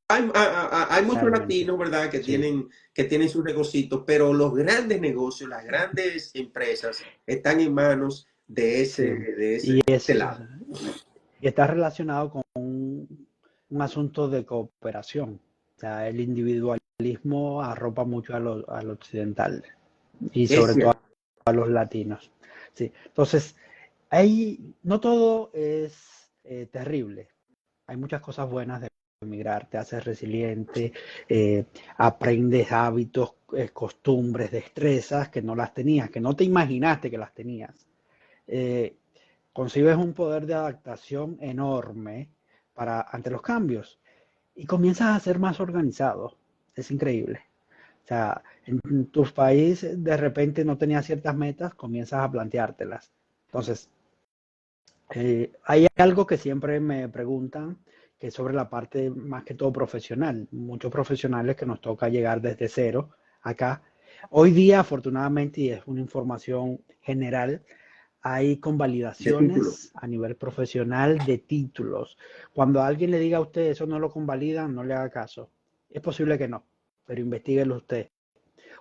A: mayoría,
B: hay muchos
A: realmente.
B: latinos, ¿verdad?,
A: Sí.
B: que tienen sus negocios, pero los grandes negocios, las grandes empresas están en manos
A: Sí.
B: de
A: Y,
B: ese lado.
A: y está relacionado con un asunto de cooperación. O sea, el individualismo arropa mucho al occidental y
B: Es
A: sobre todo
B: cierto.
A: a los latinos. Sí. Entonces, no todo es terrible. Hay muchas cosas buenas de emigrar, te haces resiliente, aprendes hábitos, costumbres, destrezas que no las tenías, que no te imaginaste que las tenías. Eh, Concibes un poder de adaptación enorme ante los cambios y comienzas a ser más organizado. Es increíble. O sea, en tus países de repente no tenías ciertas metas, comienzas a planteártelas. Entonces, hay algo que siempre me preguntan, que es sobre la parte más que todo profesional. Muchos profesionales que nos toca llegar desde cero acá. Hoy día, afortunadamente, y es una información general, hay
B: De título.
A: convalidaciones a nivel profesional de títulos. Cuando alguien le diga a usted eso no lo convalidan, no le haga caso. Es posible que no, pero investiguelo usted.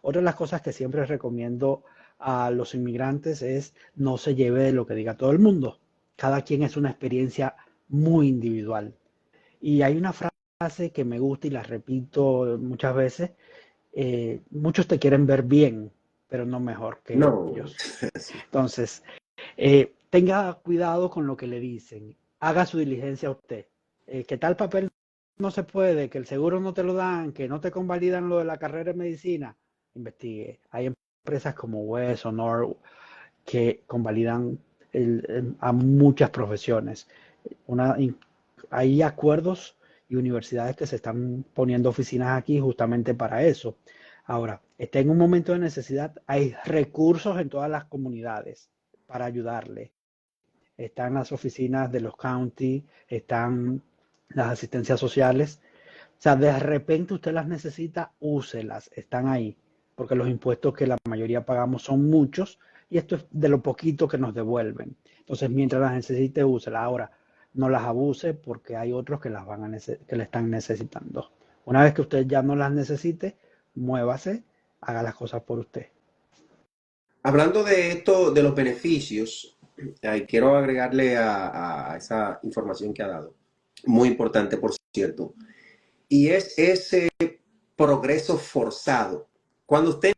A: Otra de las cosas que siempre recomiendo a los inmigrantes es no se lleve de lo que diga todo el mundo. Cada quien es una experiencia muy individual. Y hay una frase que me gusta y la repito muchas veces. Muchos te quieren ver bien, pero no mejor que
B: No.
A: ellos. Entonces, tenga cuidado con lo que le dicen. Haga su diligencia a usted. Que tal papel no se puede, que el seguro no te lo dan, que no te convalidan lo de la carrera de medicina. Investigue. Hay empresas como WES o NOR que convalidan a muchas profesiones. Hay acuerdos y universidades que se están poniendo oficinas aquí justamente para eso. Ahora, está en un momento de necesidad, hay recursos en todas las comunidades para ayudarle. Están las oficinas de los county, están las asistencias sociales. O sea, de repente usted las necesita, úselas, están ahí, porque los impuestos que la mayoría pagamos son muchos y esto es de lo poquito que nos devuelven. Entonces, mientras las necesite, úselas. Ahora, no las abuse porque hay otros que las que le están necesitando. Una vez que usted ya no las necesite, muévase, haga las cosas por usted.
B: Hablando de esto, de los beneficios, quiero agregarle a esa información que ha dado, muy importante, por cierto, y es ese progreso forzado. Cuando usted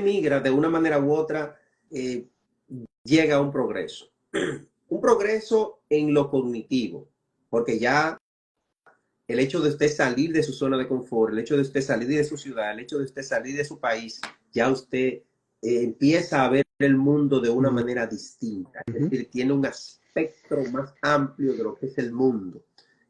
B: migra de una manera u otra, llega a un progreso. Un progreso en lo cognitivo, porque ya el hecho de usted salir de su zona de confort, el hecho de usted salir de su ciudad, el hecho de usted salir de su país, ya usted empieza a ver el mundo de una manera distinta. Es decir, tiene un espectro más amplio de lo que es el mundo.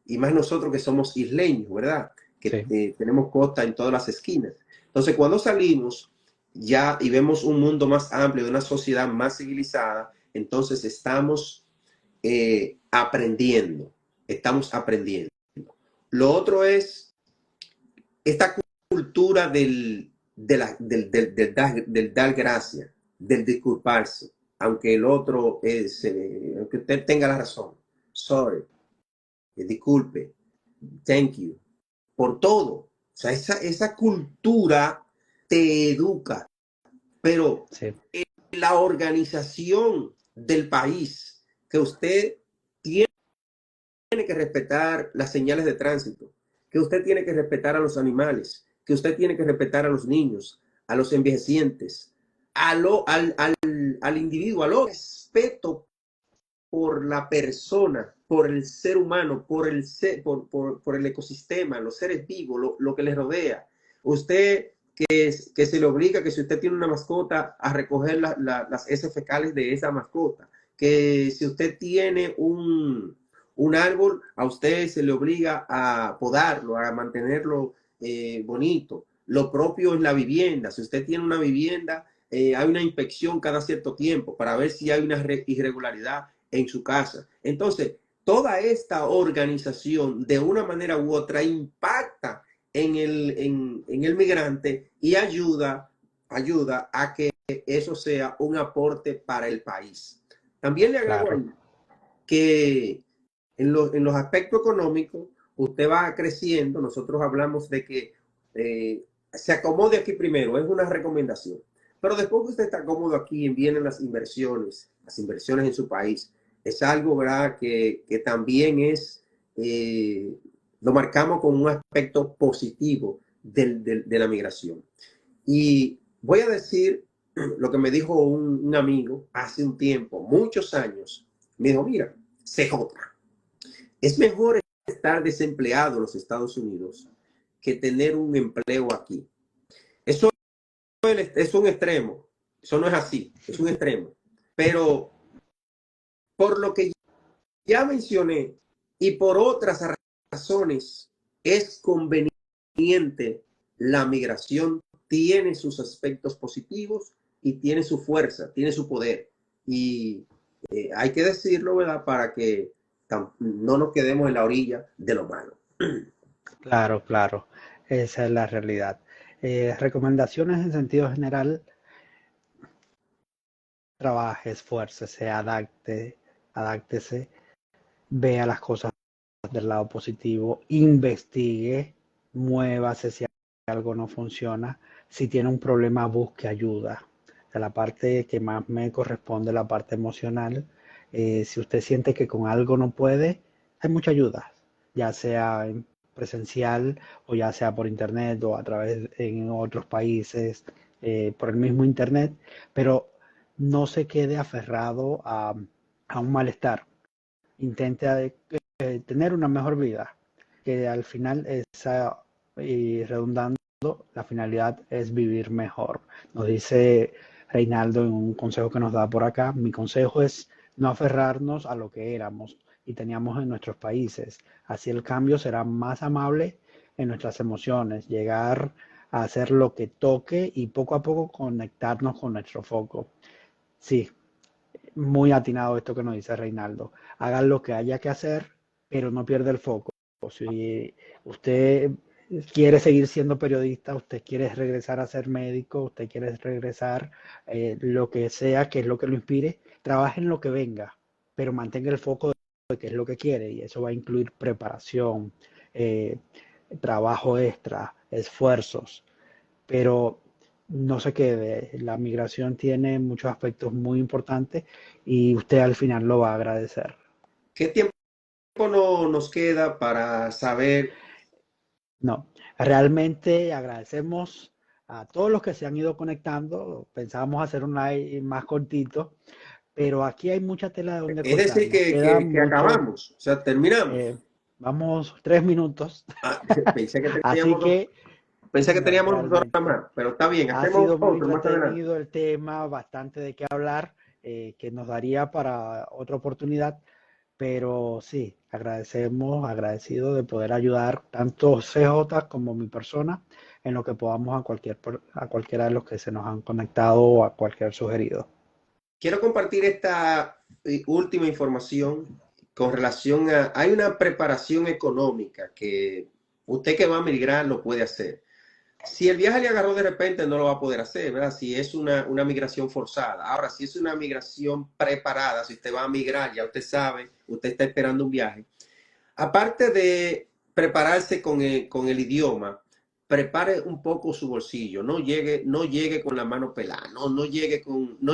B: Y más nosotros que somos isleños, ¿verdad? Que
A: Sí.
B: tenemos costa en todas las esquinas. Entonces, cuando salimos ya y vemos un mundo más amplio, de una sociedad más civilizada, Entonces aprendiendo, estamos aprendiendo. Lo otro es esta cultura del dar gracias, del disculparse, aunque el otro aunque usted tenga la razón. Sorry, disculpe, thank you, por todo. O sea, esa cultura te educa, pero
A: Sí.
B: la organización del país, que usted tiene que respetar las señales de tránsito, que usted tiene que respetar a los animales, que usted tiene que respetar a los niños, a los envejecientes, al individuo, al respeto por la persona, por el ser humano, por el ecosistema, los seres vivos, lo que les rodea. Usted que se le obliga que si usted tiene una mascota a recoger las heces fecales de esa mascota, que si usted tiene un árbol, a usted se le obliga a podarlo, a mantenerlo bonito. Lo propio es la vivienda. Si usted tiene una vivienda, hay una inspección cada cierto tiempo para ver si hay una irregularidad en su casa. Entonces, toda esta organización de una manera u otra impacta en el migrante y ayuda a que eso sea un aporte para el país. También le agrego
A: Claro.
B: ahí que en los aspectos económicos usted va creciendo. Nosotros hablamos de que se acomode aquí primero, es una recomendación. Pero después que usted está cómodo aquí, vienen las inversiones en su país. Es algo, ¿verdad?, que también lo marcamos como un aspecto positivo de la migración. Y voy a decir lo que me dijo un amigo hace un tiempo, muchos años. Me dijo, mira, CJ, es mejor estar desempleado en los Estados Unidos que tener un empleo aquí. Eso es un extremo. Eso no es así, es un extremo. Pero por lo que ya mencioné y por otras razones, es conveniente la migración. Tiene sus aspectos positivos y tiene su fuerza, tiene su poder. Y hay que decirlo, ¿verdad?, para que no nos quedemos en la orilla de lo malo.
A: Claro, claro, esa es la realidad. Recomendaciones en sentido general: trabaje, esfuércese, adáctese, vea las cosas del lado positivo, investigue, muévase si algo no funciona, si tiene un problema, busque ayuda. De la parte que más me corresponde, la parte emocional, si usted siente que con algo no puede, hay mucha ayuda, ya sea en presencial o ya sea por internet o a través en otros países, por el mismo internet, pero no se quede aferrado a un malestar. Intente tener una mejor vida, que al final esa, y redundando, la finalidad es vivir mejor. Nos dice Reinaldo en un consejo que nos da por acá: mi consejo es no aferrarnos a lo que éramos y teníamos en nuestros países. Así el cambio será más amable en nuestras emociones, llegar a hacer lo que toque y poco a poco conectarnos con nuestro foco. Sí, muy atinado esto que nos dice Reinaldo. Hagan lo que haya que hacer, pero no pierda el foco. Si usted quiere seguir siendo periodista, usted quiere regresar a ser médico, usted quiere regresar, lo que sea, que es lo que lo inspire, trabaje en lo que venga, pero mantenga el foco de qué es lo que quiere, y eso va a incluir preparación, eh, trabajo extra, esfuerzos, pero no se quede. La migración tiene muchos aspectos muy importantes y usted al final lo va a agradecer.
B: ¿Qué tiempo nos queda para saber?
A: No, realmente agradecemos a todos los que se han ido conectando. Pensábamos hacer un live más cortito, pero aquí hay mucha tela de donde
B: Es
A: cortar.
B: decir,
A: Nos queda
B: que
A: mucho.
B: acabamos, o sea, terminamos.
A: eh, Vamos 3 minutos.
B: Ah, pensé que
A: Así
B: teníamos
A: que
B: pensé que
A: no,
B: teníamos 2 horas
A: realmente
B: más, pero está bien,
A: ha
B: hacemos
A: sido muy
B: otro más adelante.
A: entretenido el tema, bastante de qué hablar, que nos daría para otra oportunidad. Pero sí, agradecido de poder ayudar tanto CJ como mi persona en lo que podamos a cualquiera de los que se nos han conectado o a cualquier sugerido.
B: quiero compartir esta última información con relación a, hay una preparación económica que usted que va a migrar lo puede hacer. Si el viaje le agarró de repente, no lo va a poder hacer, ¿verdad? Si es una migración forzada. Ahora, si es una migración preparada, si usted va a migrar, ya usted sabe, usted está esperando un viaje. Aparte de prepararse con el idioma, prepare un poco su bolsillo. No llegue con la mano pelada, no llegue con, no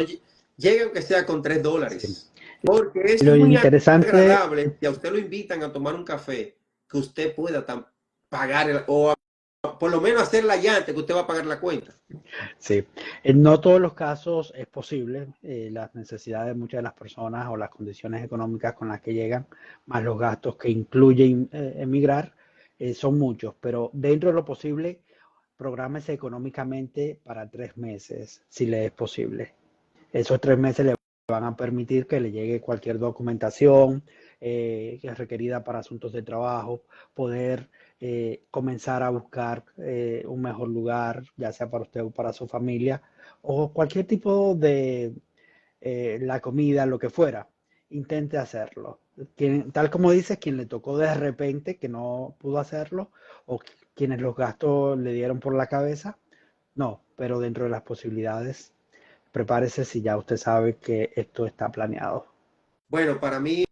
B: llegue aunque sea con
A: Sí.
B: $3. Porque es
A: Lo
B: muy
A: interesante,
B: agradable si a usted lo invitan a tomar un café, que usted pueda pagar o por lo menos hacer la llanta que usted va a pagar la cuenta.
A: sí, en no todos los casos es posible, las necesidades de muchas de las personas o las condiciones económicas con las que llegan, más los gastos que incluye emigrar, son muchos, pero dentro de lo posible, prográmese económicamente para 3 meses, si le es posible. Esos 3 meses le van a permitir que le llegue cualquier documentación que es requerida para asuntos de trabajo, poder comenzar a buscar un mejor lugar, ya sea para usted o para su familia, o cualquier tipo de la comida, lo que fuera. Intente hacerlo. Tal como dices, quien le tocó de repente que no pudo hacerlo, o quienes los gastos le dieron por la cabeza, no, pero dentro de las posibilidades prepárese si ya usted sabe que esto está planeado.
B: Bueno, para mí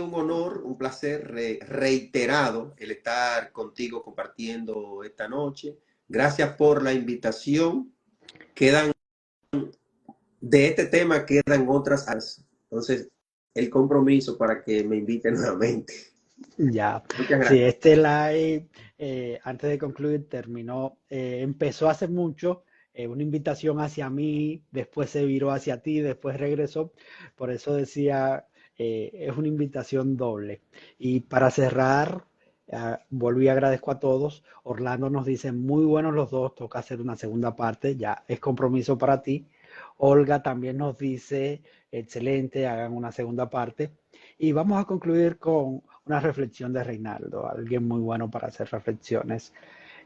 B: un honor, un placer reiterado el estar contigo compartiendo esta noche. Gracias por la invitación. Quedan de este tema quedan otras áreas. Entonces, el compromiso para que me inviten nuevamente.
A: Ya,
B: Muchas
A: sí,
B: gracias.
A: este live, antes de concluir, terminó, empezó hace mucho, una invitación hacia mí, después se viró hacia ti, después regresó, por eso decía, es una invitación doble. Y para cerrar, vuelvo y agradezco a todos. Orlando nos dice, muy buenos los dos, toca hacer una segunda parte, ya es compromiso para ti. Olga también nos dice, excelente, hagan una segunda parte. Y vamos a concluir con una reflexión de Reinaldo, alguien muy bueno para hacer reflexiones.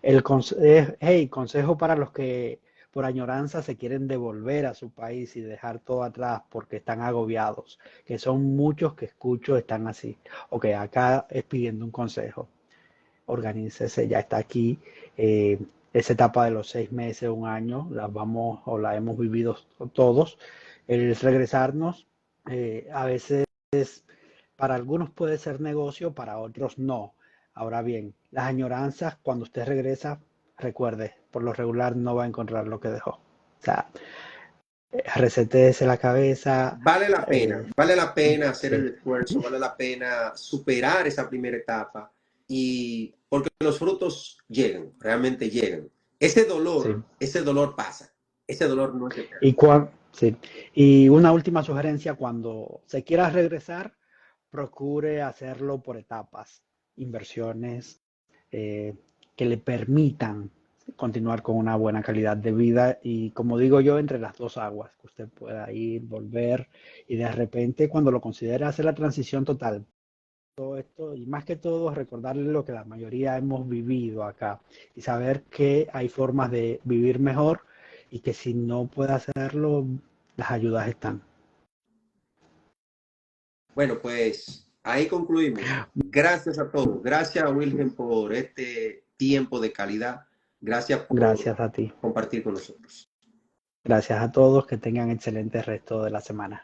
A: Hey, consejo para los que por añoranza se quieren devolver a su país y dejar todo atrás porque están agobiados, que son muchos que escucho están así. Ok, acá es pidiendo un consejo. Organícese, ya está aquí. Esa etapa de los 6 meses, un año, la vamos o la hemos vivido todos. El regresarnos, a veces para algunos puede ser negocio, para otros no. Ahora bien, las añoranzas, cuando usted regresa, recuerde, por lo regular no va a encontrar lo que dejó. O sea, resetéese la cabeza.
B: Vale la pena hacer
A: Sí,
B: el esfuerzo, vale la pena superar esa primera etapa y porque los frutos llegan, realmente llegan.
A: sí.
B: Ese dolor pasa, ese dolor no es eterno.
A: Y, sí. Y una última sugerencia, cuando se quiera regresar, procure hacerlo por etapas, inversiones eh, que le permitan continuar con una buena calidad de vida y como digo yo, entre las dos aguas, que usted pueda ir, volver y de repente cuando lo considere hacer la transición total. Todo esto y más que todo recordarle lo que la mayoría hemos vivido acá y saber que hay formas de vivir mejor y que si no puede hacerlo, las ayudas están.
B: Bueno, pues ahí concluimos. Gracias a todos. Gracias a Wilhelm por este tiempo de calidad. Gracias por
A: Gracias a ti.
B: compartir con nosotros.
A: Gracias a todos. Que tengan excelente resto de la semana.